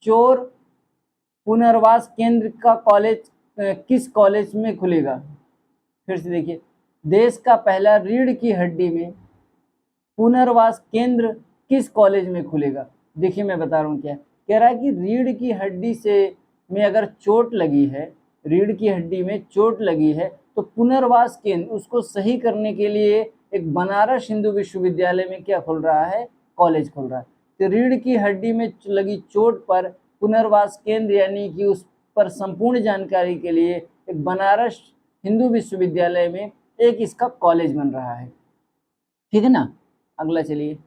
चोर पुनर्वास केंद्र का कॉलेज किस कॉलेज में खुलेगा? फिर से देखिए, देश का पहला रीढ़ की हड्डी में पुनर्वास केंद्र किस कॉलेज में खुलेगा? देखिए मैं बता रहा हूँ क्या कह रहा है कि रीढ़ की हड्डी से में अगर चोट लगी है, रीढ़ की हड्डी में चोट लगी है, तो पुनर्वास केंद्र उसको सही करने के लिए एक बनारस हिंदू विश्वविद्यालय में क्या खुल रहा है? कॉलेज खुल रहा है। तो रीढ़ की हड्डी में लगी चोट पर पुनर्वास केंद्र यानी कि उस पर संपूर्ण जानकारी के लिए एक बनारस हिंदू विश्वविद्यालय में एक इसका कॉलेज बन रहा है। ठीक है ना। अगला चलिए।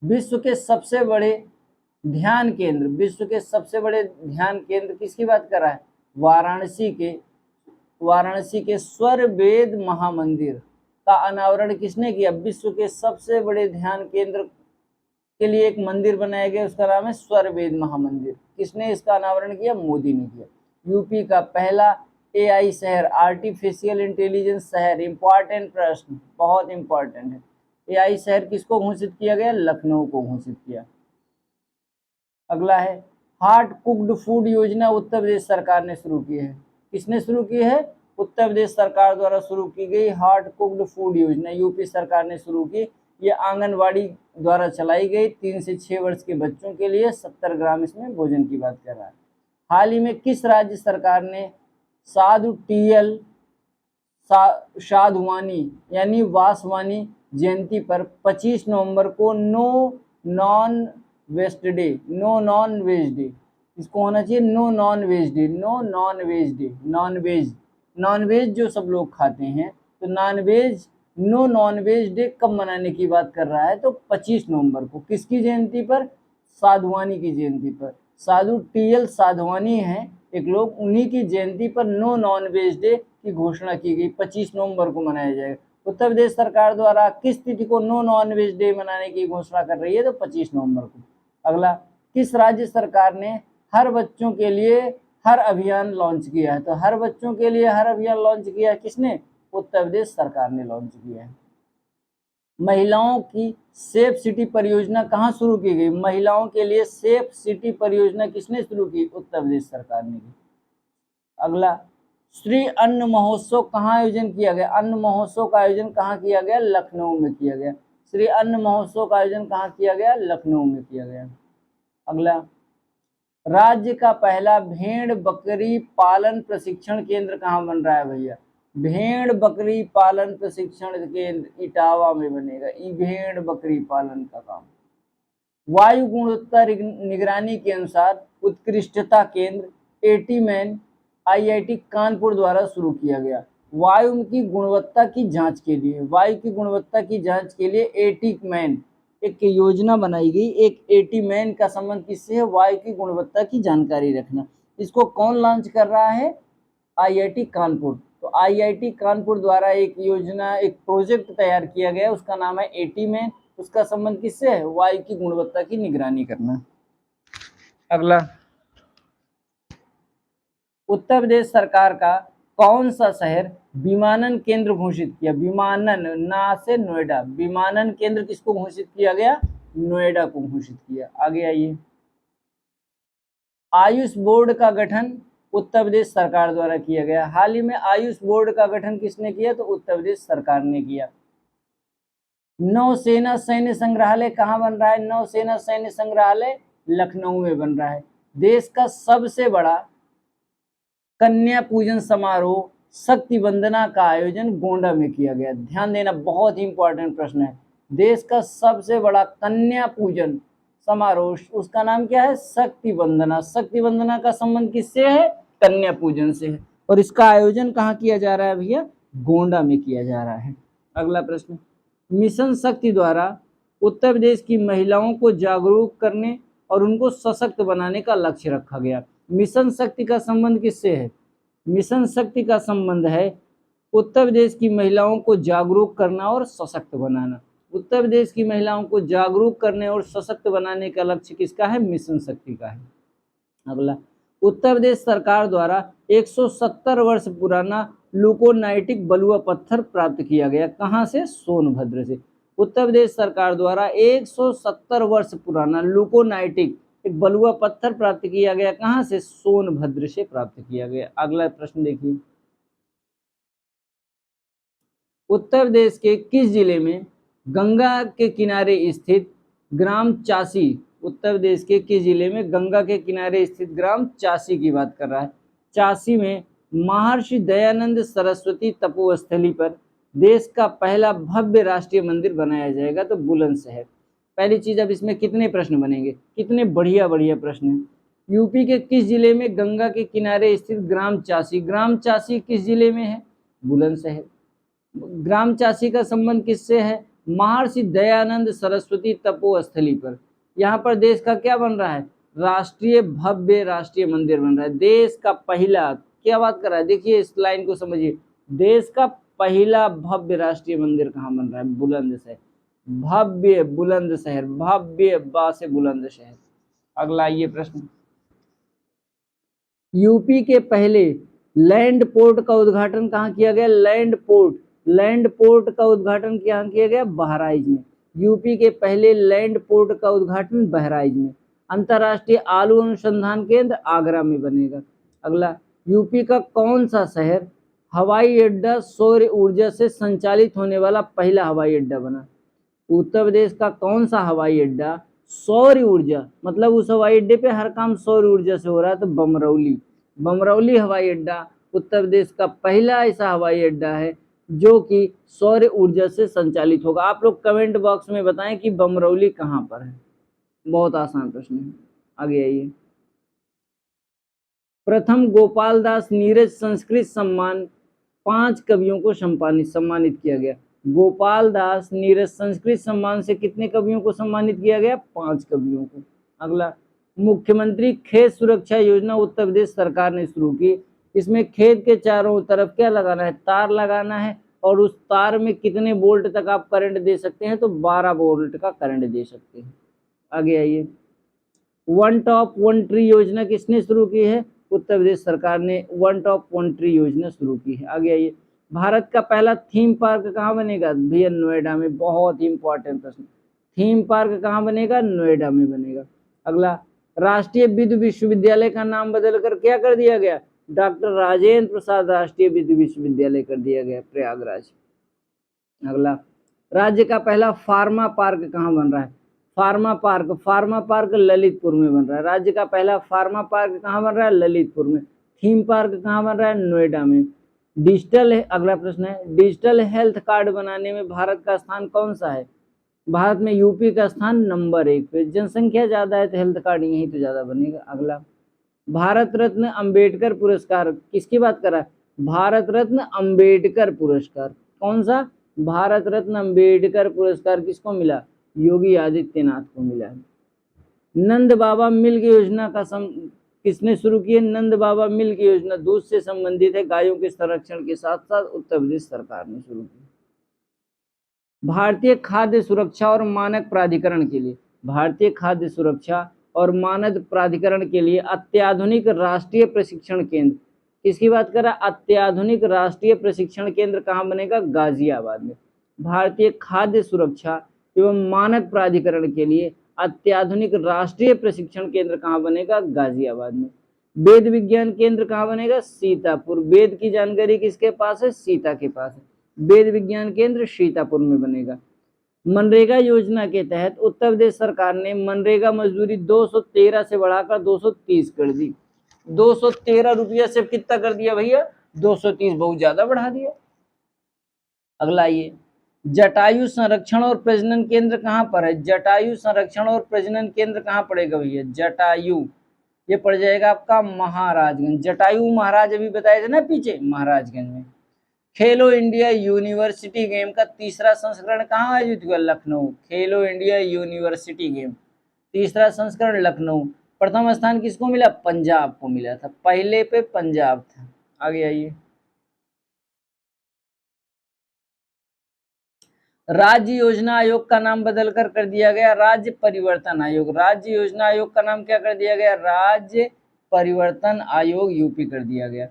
विश्व के सबसे बड़े ध्यान केंद्र, विश्व के सबसे बड़े ध्यान केंद्र किसकी बात कर रहा है? वाराणसी के स्वर वेद महामंदिर का अनावरण किसने किया? विश्व के सबसे बड़े ध्यान केंद्र के लिए एक मंदिर बनाया गया, उसका नाम है स्वर वेद महामंदिर। किसने इसका अनावरण किया? मोदी ने किया। यूपी का पहला एआई शहर, आर्टिफिशियल इंटेलिजेंस शहर, इंपॉर्टेंट प्रश्न, बहुत इंपॉर्टेंट है। एआई शहर किसको घोषित किया गया? लखनऊ को घोषित किया। अगला है, हार्ट कुक्ड फूड योजना उत्तर प्रदेश सरकार ने शुरू की है। किसने शुरू की है? उत्तर प्रदेश सरकार द्वारा शुरू की गई हार्ट कुक्ड फूड योजना यूपी सरकार ने शुरू की। ये आंगनवाड़ी द्वारा चलाई गई 3 से 6 वर्ष के बच्चों के लिए 70 ग्राम इसमें भोजन की बात कर रहा है। हाल ही में किस राज्य सरकार ने साधु टीएल साधवानी यानी वासवानी जयंती पर 25 नवंबर को नो नॉन वेज डे, इसको होना चाहिए no non veg day, no non veg day, non veg जो सब लोग खाते हैं, तो नो नॉन वेज डे कब मनाने की बात कर रहा है? तो 25 नवंबर को। किसकी जयंती पर? साधवानी की जयंती पर। साधु टीएल साधवानी हैं एक लोग, उन्हीं की जयंती पर नो नॉन वेज डे की घोषणा की गई, 25 नवंबर को मनाया जाएगा। उत्तर प्रदेश सरकार द्वारा किस तिथि को नो नॉन वेज डे मनाने की घोषणा कर रही है? तो 25 नवंबर को। अगला, किस राज्य सरकार ने हर बच्चों के लिए हर अभियान लॉन्च किया है? तो हर बच्चों के लिए हर अभियान लॉन्च किया है किसने? उत्तर प्रदेश सरकार ने लॉन्च किया है। महिलाओं की सेफ सिटी परियोजना कहाँ शुरू की गई? महिलाओं के लिए सेफ सिटी परियोजना किसने शुरू की? उत्तर प्रदेश सरकार ने की। अगला, श्री अन्न महोत्सव कहाँ आयोजन किया गया? अन्न महोत्सव का आयोजन कहाँ किया गया? लखनऊ में किया गया। श्री अन्न महोत्सव का आयोजन कहाँ किया गया? लखनऊ में किया गया। अगला, राज्य का पहला भेड़ बकरी पालन प्रशिक्षण केंद्र कहाँ बन रहा है भैया? भेड़ बकरी पालन प्रशिक्षण केंद्र इटावा में बनेगा। भेड़ बकरी पालन का काम। वायु गुणवत्ता निगरानी के अनुसार उत्कृष्टता केंद्र एटीमैन आईआईटी कानपुर द्वारा शुरू किया गया। वायु की गुणवत्ता की जांच के लिए, वायु की गुणवत्ता की जांच के लिए एटीमैन एक योजना बनाई गई। एक एटीमैन का संबंध किससे है? वायु की गुणवत्ता की जानकारी रखना। इसको कौन लॉन्च कर रहा है? आईआईटी कानपुर। तो आईआईटी कानपुर द्वारा एक योजना, एक प्रोजेक्ट तैयार किया गया, उसका नाम है एटी में। उसका संबंध किससे है? वायु की गुणवत्ता की निगरानी करना। अगला, उत्तर प्रदेश सरकार का कौन सा शहर विमानन केंद्र घोषित किया? विमानन, ना से नोएडा, विमानन केंद्र किसको घोषित किया गया? नोएडा को घोषित किया। आगे आइए, आयुष बोर्ड का गठन उत्तर प्रदेश सरकार द्वारा किया गया। हाल ही में आयुष बोर्ड का गठन किसने किया? तो उत्तर प्रदेश सरकार ने किया। नौसेना सैन्य संग्रहालय कहाँ बन रहा है? नौसेना सैन्य संग्रहालय लखनऊ में बन रहा है। देश का सबसे बड़ा कन्या पूजन समारोह शक्ति वंदना का आयोजन गोंडा में किया गया। ध्यान देना, बहुत ही इंपॉर्टेंट प्रश्न है। देश का सबसे बड़ा कन्या पूजन समारोह, उसका नाम क्या है? शक्ति वंदना। शक्ति वंदना का संबंध किससे है? कन्या पूजन से है। और इसका आयोजन कहाँ किया जा रहा है भैया? गोंडा में किया जा रहा है। अगला प्रश्न, मिशन शक्ति द्वारा उत्तर प्रदेश की महिलाओं को जागरूक करने और उनको सशक्त बनाने का लक्ष्य रखा गया। मिशन शक्ति का संबंध किससे है? मिशन शक्ति का संबंध है उत्तर प्रदेश की महिलाओं को जागरूक करना और सशक्त बनाना। उत्तर प्रदेश की महिलाओं को जागरूक करने और सशक्त बनाने का लक्ष्य किसका है? मिशन शक्ति का है। अगला, उत्तर प्रदेश सरकार द्वारा 170 वर्ष पुराना लुकोनाइटिक बलुआ पत्थर प्राप्त किया गया। कहाँ से? सोनभद्र से। उत्तर प्रदेश सरकार द्वारा 170 वर्ष पुराना लुकोनाइटिक एक बलुआ पत्थर प्राप्त किया गया। कहाँ से? सोनभद्र से प्राप्त किया गया। अगला प्रश्न देखिए, उत्तर प्रदेश के किस जिले में गंगा के किनारे स्थित ग्राम चासी, उत्तर प्रदेश के किस जिले में गंगा के किनारे स्थित ग्राम चासी की बात कर रहा है? चासी में महर्षि दयानंद सरस्वती तपोस्थली पर देश का पहला भव्य राष्ट्रीय मंदिर बनाया जाएगा। तो बुलंदशहर। पहली चीज, अब इसमें कितने प्रश्न बनेंगे? कितने बढ़िया बढ़िया प्रश्न हैं। यूपी के किस जिले में गंगा के किनारे स्थित ग्राम चासी, ग्राम चासी किस जिले में है? बुलंदशहर। ग्राम चासी का संबंध किससे है? महर्षि दयानंद सरस्वती तपोस्थली पर। यहाँ पर देश का क्या बन रहा है? राष्ट्रीय भव्य राष्ट्रीय मंदिर बन रहा है। देश का पहला, क्या बात कर रहा है? देखिए इस लाइन को समझिए, देश का पहला भव्य राष्ट्रीय मंदिर कहाँ बन रहा है? बुलंदशहर। भव्य बुलंदशहर, भव्य बा से बुलंदशहर। अगला ये प्रश्न, यूपी के पहले लैंड पोर्ट का उद्घाटन कहाँ किया गया? लैंड पोर्ट, लैंड पोर्ट का उद्घाटन कहाँ किया गया? बहराइच में। यूपी के पहले लैंड पोर्ट का उद्घाटन बहराइच में। अंतर्राष्ट्रीय आलू अनुसंधान केंद्र आगरा में बनेगा। अगला, यूपी का कौन सा शहर हवाई अड्डा सौर ऊर्जा से संचालित होने वाला पहला हवाई अड्डा बना? उत्तर प्रदेश का कौन सा हवाई अड्डा सौर ऊर्जा, मतलब उस हवाई अड्डे पे हर काम सौर ऊर्जा से हो रहा है? तो बमरौली, बमरौली हवाई अड्डा उत्तर प्रदेश का पहला ऐसा हवाई अड्डा है जो कि सौर ऊर्जा से संचालित होगा। आप लोग कमेंट बॉक्स में बताएं कि बमरौली कहाँ पर है। बहुत आसान प्रश्न है। आगे आइए, प्रथम गोपाल दास नीरज संस्कृत सम्मान 5 कवियों को सम्मानित किया गया। गोपाल दास नीरज संस्कृत सम्मान से कितने कवियों को सम्मानित किया गया? 5 कवियों को। अगला, मुख्यमंत्री खेत सुरक्षा योजना उत्तर प्रदेश सरकार ने शुरू की। इसमें खेत के चारों तरफ क्या लगाना है? तार लगाना है। और उस तार में कितने वोल्ट तक आप करंट दे सकते हैं? तो 12 वोल्ट का करंट दे सकते हैं। आगे आइए, वन टॉप वन ट्री योजना किसने शुरू की है? उत्तर प्रदेश सरकार ने वन टॉप वन ट्री योजना शुरू की है। आगे आइए, भारत का पहला थीम पार्क कहाँ बनेगा? भैया नोएडा में। बहुत ही इंपॉर्टेंट प्रश्न, थीम पार्क कहाँ बनेगा? नोएडा में बनेगा। अगला, राष्ट्रीय विधि विश्वविद्यालय का नाम बदलकर क्या कर दिया गया? डॉक्टर राजेंद्र प्रसाद राष्ट्रीय विधि विश्वविद्यालय कर दिया गया, प्रयागराज। अगला, राज्य का पहला फार्मा पार्क कहाँ बन रहा है? Pharma park, pharma park Lalitpur में बन रहा है। राज्य का पहला फार्मा पार्क कहाँ बन रहा है? ललितपुर में। थीम पार्क कहाँ बन रहा है? नोएडा में। डिजिटल है, अगला प्रश्न है, डिजिटल हेल्थ कार्ड बनाने में भारत का स्थान कौन सा है? भारत में यूपी का स्थान नंबर 1 पे। जनसंख्या ज्यादा है तो हेल्थ कार्ड यहीं तो ज्यादा बनेगा। अगला, भारत रत्न अंबेडकर पुरस्कार किसकी बात कर रहा है? भारत रत्न अंबेडकर पुरस्कार। कौन सा? भारत रत्न अंबेडकर पुरस्कार किसको मिला? योगी आदित्यनाथ को मिला है। नंद बाबा मिल्क योजना का किसने शुरू की है? नंद बाबा मिल्क योजना, दूध से संबंधित है, गायों के संरक्षण के साथ साथ उत्तर प्रदेश सरकार ने शुरू की। भारतीय खाद्य सुरक्षा और मानक प्राधिकरण के लिए, भारतीय खाद्य सुरक्षा और मानक प्राधिकरण के लिए अत्याधुनिक राष्ट्रीय प्रशिक्षण केंद्र, किसकी बात कर रहा है? अत्याधुनिक राष्ट्रीय प्रशिक्षण केंद्र कहाँ बनेगा? गाजियाबाद में। भारतीय खाद्य सुरक्षा एवं मानक प्राधिकरण के लिए अत्याधुनिक राष्ट्रीय प्रशिक्षण केंद्र कहाँ बनेगा? गाजियाबाद में। वेद विज्ञान केंद्र कहाँ बनेगा? सीतापुर। वेद की जानकारी किसके पास है? सीता के पास है। वेद विज्ञान केंद्र सीतापुर में बनेगा। मनरेगा योजना के तहत उत्तर प्रदेश सरकार ने मनरेगा मजदूरी 213 से बढ़ाकर 230 कर दी। 213 रुपया से कितना कर दिया भैया? 230, बहुत ज्यादा बढ़ा दिया। अगला ये जटायु संरक्षण और प्रजनन केंद्र कहाँ पर है? जटायु संरक्षण और प्रजनन केंद्र कहाँ पड़ेगा भैया? जटायु, ये पड़ जाएगा आपका महाराजगंज। जटायु महाराज अभी बताए थे ना पीछे, महाराजगंज में। खेलो इंडिया यूनिवर्सिटी गेम का तीसरा संस्करण कहाँ आयोजित हुआ? लखनऊ। खेलो इंडिया यूनिवर्सिटी गेम तीसरा संस्करण लखनऊ। प्रथम स्थान किसको मिला? पंजाब को मिला था, पहले पे पंजाब था। आगे आइए। राज्य योजना आयोग का नाम बदलकर कर दिया गया राज्य परिवर्तन आयोग। राज्य योजना आयोग का नाम क्या कर दिया गया? राज्य परिवर्तन आयोग, यूपी कर दिया गया।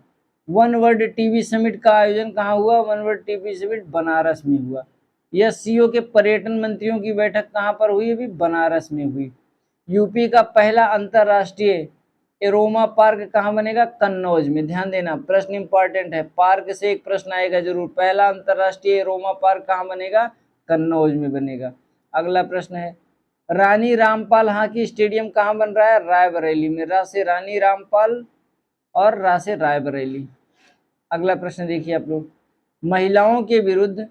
वन वर्ल्ड टीबी समिट का आयोजन कहाँ हुआ? One world TB summit Banaras में हुआ। एससीओ के पर्यटन मंत्रियों की बैठक कहाँ पर हुई? अभी बनारस में हुई। यूपी का पहला अंतरराष्ट्रीय एरोमा पार्क कहाँ बनेगा? कन्नौज में। ध्यान देना, प्रश्न इंपॉर्टेंट है, पार्क से एक प्रश्न आएगा जरूर। पहला अंतरराष्ट्रीय एरोमा पार्क कहाँ बनेगा? कन्नौज में बनेगा। अगला प्रश्न है रानी रामपाल हॉकी स्टेडियम कहाँ बन रहा है? रायबरेली में। रा से रानी रामपाल और रा से रायबरेली। अगला प्रश्न देखिए आप लोग, महिलाओं के विरुद्ध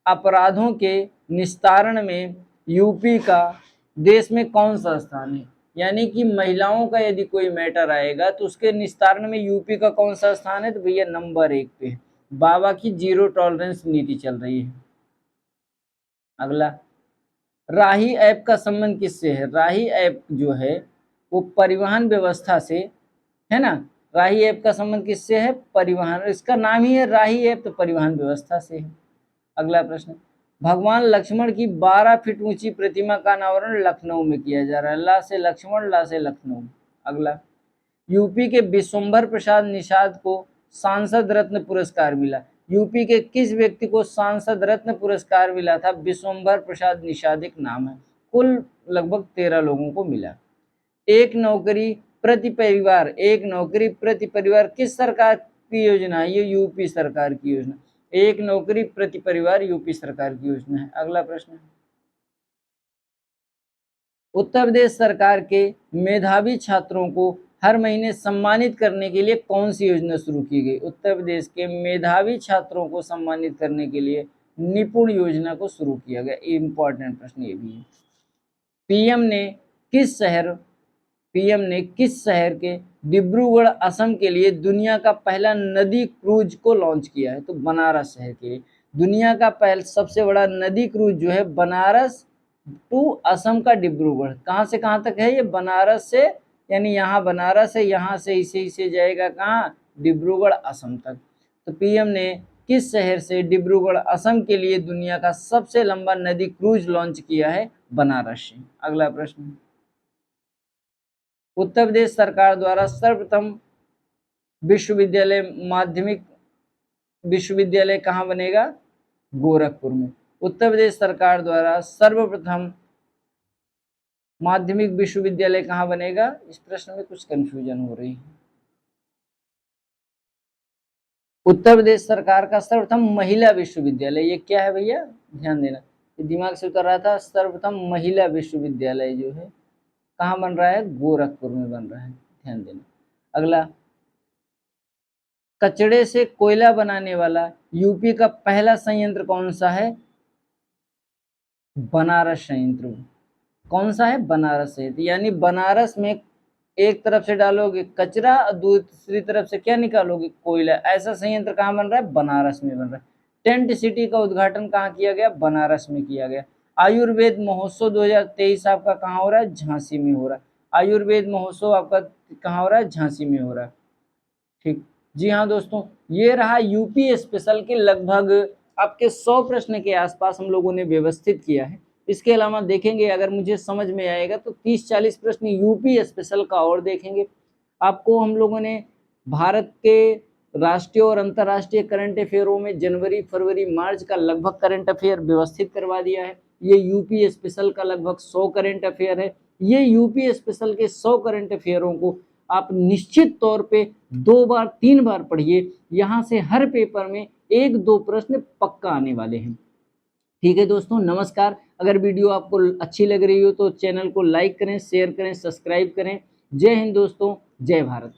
अपराधों के निस्तारण में यूपी का देश में कौन सा स्थान है? यानी कि महिलाओं का यदि कोई मैटर आएगा तो उसके निस्तारण में यूपी का कौन सा स्थान है? तो भैया नंबर 1 पे। बाबा की जीरो टॉलरेंस नीति चल रही है। अगला, राही ऐप का संबंध किससे है? राही ऐप जो है वो परिवहन व्यवस्था से है ना। राही ऐप का संबंध किससे है? परिवहन, इसका नाम ही है राही ऐप, तो परिवहन व्यवस्था से है। अगला प्रश्न, भगवान लक्ष्मण की 12 फीट ऊंची प्रतिमा का अनावरण लखनऊ में किया जा रहा है। ला से लक्ष्मण, ला से लखनऊ। अगला, यूपी के विश्वंभर प्रसाद निषाद को सांसद रत्न पुरस्कार मिला। यूपी के किस व्यक्ति को सांसद रत्न पुरस्कार मिला था? विश्वंभर प्रसाद निषाद एक नाम है। कुल लगभग 13 लोगों को मिला। एक नौकरी प्रति परिवार, एक नौकरी प्रति परिवार किस सरकार की योजना है? ये यूपी सरकार की योजना। एक नौकरी प्रति परिवार यूपी सरकार की योजना है। अगला प्रश्न, उत्तर प्रदेश सरकार के मेधावी छात्रों को हर महीने सम्मानित करने के लिए कौन सी योजना शुरू की गई? उत्तर प्रदेश के मेधावी छात्रों को सम्मानित करने के लिए निपुण योजना को शुरू किया गया। इंपॉर्टेंट प्रश्न ये भी है। पीएम ने किस शहर के डिब्रूगढ़ असम के लिए दुनिया का पहला नदी क्रूज को लॉन्च किया है? तो बनारस शहर के लिए दुनिया का पहला सबसे बड़ा नदी क्रूज जो है बनारस टू असम का डिब्रूगढ़। कहाँ से कहाँ तक है ये? बनारस से, यानी यहाँ बनारस है, यहाँ से इसे जाएगा कहाँ? डिब्रूगढ़ असम तक। तो पीएम ने किस शहर से डिब्रूगढ़ असम के लिए दुनिया का सबसे लंबा नदी क्रूज लॉन्च किया है? बनारस से। अगला प्रश्न, उत्तर प्रदेश सरकार द्वारा सर्वप्रथम विश्वविद्यालय माध्यमिक विश्वविद्यालय कहाँ बनेगा? गोरखपुर में। उत्तर प्रदेश सरकार द्वारा सर्वप्रथम माध्यमिक विश्वविद्यालय कहाँ बनेगा? इस प्रश्न में कुछ कंफ्यूजन हो रही है। उत्तर प्रदेश सरकार का सर्वप्रथम महिला विश्वविद्यालय, ये क्या है भैया? ध्यान देना, ये दिमाग से उतर रहा था। सर्वप्रथम महिला विश्वविद्यालय जो है कहाँ बन रहा है? गोरखपुर में बन रहा है। ध्यान देना। अगला, कचड़े से कोयला बनाने वाला यूपी का पहला संयंत्र कौन सा है? बनारस संयंत्र। कौन सा है? बनारस संयंत्र। यानी बनारस में एक तरफ से डालोगे कचरा और दूसरी तरफ से क्या निकालोगे? कोयला। ऐसा संयंत्र कहाँ बन रहा है? बनारस में बन रहा है। टेंट सिटी का उद्घाटन कहाँ किया गया? बनारस में किया गया। आयुर्वेद महोत्सव 2023 आपका कहाँ हो रहा है? झांसी में हो रहा है। आयुर्वेद महोत्सव आपका कहाँ हो रहा है? झांसी में हो रहा है। ठीक, जी हाँ दोस्तों, ये रहा यूपी स्पेशल के लगभग आपके 100 प्रश्न के आसपास हम लोगों ने व्यवस्थित किया है। इसके अलावा देखेंगे, अगर मुझे समझ में आएगा तो 30-40 प्रश्न यूपी स्पेशल का और देखेंगे। आपको हम लोगों ने भारत के राष्ट्रीय और अंतर्राष्ट्रीय करंट अफेयरों में जनवरी, फरवरी, मार्च का लगभग करंट अफेयर व्यवस्थित करवा दिया है। ये यूपी स्पेशल का लगभग 100 करंट अफेयर है। ये यूपी स्पेशल के 100 करंट अफेयरों को आप निश्चित तौर पे 2 बार 3 बार पढ़िए। यहाँ से हर पेपर में 1-2 प्रश्न पक्का आने वाले हैं। ठीक है दोस्तों, नमस्कार। अगर वीडियो आपको अच्छी लग रही हो तो चैनल को लाइक करें, शेयर करें, सब्सक्राइब करें। जय हिंद दोस्तों, जय भारत।